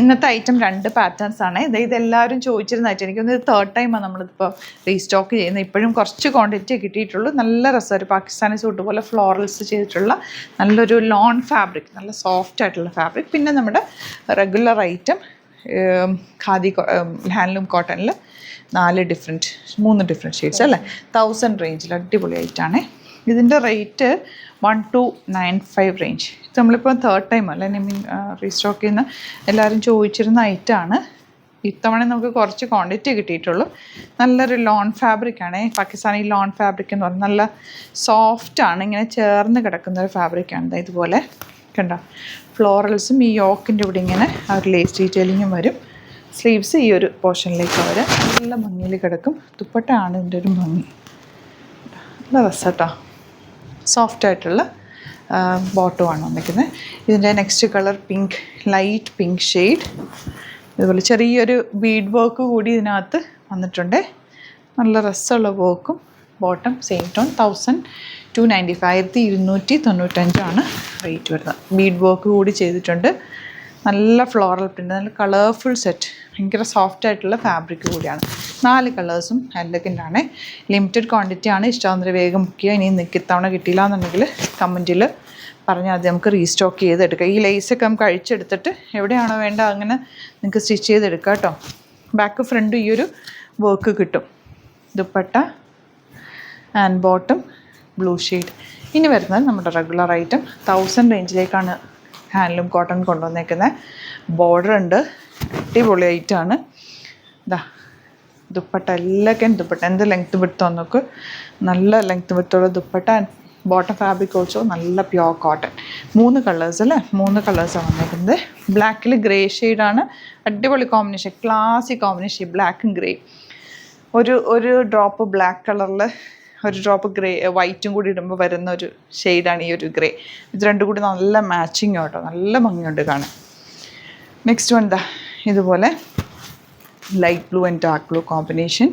ഇന്നത്തെ item 2 patterns ആണ്. ഇതെല്ലാവരും ചോദിച്ചിരുന്നതായിട്ട് എനിക്കൊന്ന് 3rd ടൈമാണ് നമ്മളിപ്പോൾ റീസ്റ്റോക്ക് ചെയ്യുന്നത്. ഇപ്പോഴും കുറച്ച് ക്വാണ്ടിറ്റി കിട്ടിയിട്ടുള്ളൂ. നല്ല രസം, ഒരു പാകിസ്ഥാനി സൂട്ട് പോലെ ഫ്ലോറൽസ് ചെയ്തിട്ടുള്ള നല്ലൊരു ലോൺ ഫാബ്രിക്, നല്ല സോഫ്റ്റ് ആയിട്ടുള്ള ഫാബ്രിക്. പിന്നെ നമ്മുടെ റെഗുലർ ഐറ്റം ഖാദി ഹാൻഡ്ലൂം കോട്ടണിൽ 3 ഡിഫറെൻറ്റ് ഷെയ്ഡ്സ് അല്ലേ, 1000 റേഞ്ചിൽ അടിപൊളി ആയിട്ടാണ്. ഇതിൻ്റെ റേറ്റ് 1295 റേഞ്ച്. ഇത് നമ്മളിപ്പോൾ 3rd ടൈം അല്ലേ റീസ്റ്റോക്ക് ചെയ്യുന്ന എല്ലാവരും ചോദിച്ചിരുന്ന ഐറ്റമാണ്. ഇത്തവണ നമുക്ക് കുറച്ച് ക്വാണ്ടിറ്റി കിട്ടിയിട്ടുള്ളൂ. നല്ലൊരു ലോൺ ഫാബ്രിക്കാണ്, പാകിസ്ഥാനി ലോൺ ഫാബ്രിക് എന്ന് പറഞ്ഞാൽ നല്ല സോഫ്റ്റാണ്, ഇങ്ങനെ ചേർന്ന് കിടക്കുന്ന ഒരു ഫാബ്രിക്കാണ്. ഇതുപോലെ കണ്ടോ, ഫ്ലോറൽസും ഈ യോക്കിൻ്റെ ഇവിടെ ഇങ്ങനെ ആ ഒരു ലേസ് ഡീറ്റെയിലിങ്ങും വരും. സ്ലീവ്സ് ഈ ഒരു പോർഷനിലേക്ക് വരും, നല്ല ഭംഗിയിൽ കിടക്കും. ദുപ്പട്ടയാണ് ഇതിൻ്റെ ഒരു ഭംഗി, നല്ല രസട്ടോ. സോഫ്റ്റ് ആയിട്ടുള്ള ബോട്ടമാണ് വന്നിരിക്കുന്നത്. ഇതിൻ്റെ next colour pink, light pink shade. ഇതുപോലെ ചെറിയൊരു ബീഡ് വർക്ക് കൂടി ഇതിനകത്ത് വന്നിട്ടുണ്ട്. നല്ല രസമുള്ള വർക്കും. ബോട്ടം സെയിം ടോൺ 1295 1295 റേറ്റ് വരുന്നത്. ബീഡ് വർക്ക് കൂടി ചെയ്തിട്ടുണ്ട്. നല്ല ഫ്ലോറൽ പ്രിൻ്റ്, നല്ല കളർഫുൾ സെറ്റ്, ഭയങ്കര സോഫ്റ്റ് ആയിട്ടുള്ള ഫാബ്രിക് കൂടിയാണ്. 4 കളേഴ്സും എലഗൻ്റ് ആണ്. ലിമിറ്റഡ് ക്വാണ്ടിറ്റി ആണ്. ഇഷ്ടമാകുന്നവർ വേഗം ബുക്ക് ചെയ്യുക. ഇനി ഇത്തവണ കിട്ടിയില്ല എന്നുണ്ടെങ്കിൽ കമൻറ്റിൽ പറഞ്ഞാൽ അത് നമുക്ക് റീസ്റ്റോക്ക് ചെയ്തെടുക്കാം. ഈ ലേസൊക്കെ നമുക്ക് അഴിച്ചെടുത്തിട്ട് എവിടെയാണോ വേണ്ട അങ്ങനെ നിങ്ങൾക്ക് സ്റ്റിച്ച് ചെയ്തെടുക്കാം കേട്ടോ. ബാക്ക് ഫ്രണ്ടും ഈ ഒരു വർക്ക് കിട്ടും. Dupatta and bottom blue shade. ഇനി വരുന്നത് നമ്മുടെ റെഗുലർ ഐറ്റം 1000 റേഞ്ചിലേക്കാണ് ഹാൻഡ്ലൂം കോട്ടൺ കൊണ്ടുവന്നേക്കുന്നത്. ബോർഡർ ഉണ്ട്, അടിപൊളി ഐറ്റാണ്. ഇതാ ദുപ്പട്ട, എല്ലാവർക്കും ദുപ്പട്ട എന്ത് ലെങ്ത്ത് വിട്ടോ നോക്ക്, നല്ല ലെങ്ത്ത് വിട്ടുള്ള ദുപ്പട്ട. ബോട്ടം ഫാബ്രിക് ഓൾസോ നല്ല പ്യോർ കോട്ടൺ. 3 കളേഴ്സ് അല്ലേ, 3 കളേഴ്സാണ് വന്നേക്കുന്നത്. ബ്ലാക്കിൽ ഗ്രേ ഷെയ്ഡാണ്, അടിപൊളി കോമ്പിനേഷൻ, ക്ലാസി കോമ്പിനേഷൻ, ബ്ലാക്കും ഗ്രേ. ഒരു ഡ്രോപ്പ് ബ്ലാക്ക് കളറിൽ ഒരു ഡ്രോപ്പ് ഗ്രേ വൈറ്റും കൂടി ഇടുമ്പോൾ വരുന്ന ഒരു ഷെയ്ഡാണ് ഈ ഒരു ഗ്രേ. ഇത് രണ്ടും കൂടി നല്ല മാച്ചിങ് കേട്ടോ, നല്ല ഭംഗിയുണ്ട് കാണാൻ. നെക്സ്റ്റ് വൺ ഇതുപോലെ light blue and dark blue combination,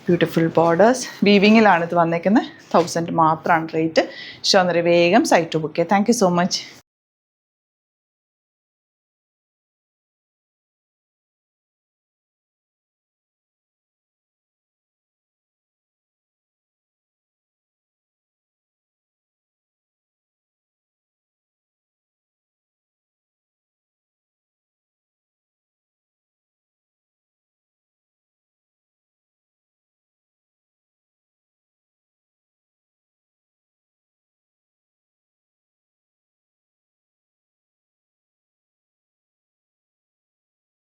beautiful borders. വീവിങ്ങിലാണ് ഇത് വന്നേക്കുന്നത്. 1000 മാത്രമാണ് റേറ്റ്. ഇഷ്ടം വേഗം സൈറ്റ് ബുക്ക് ചെയ്യുക. Thank you so much.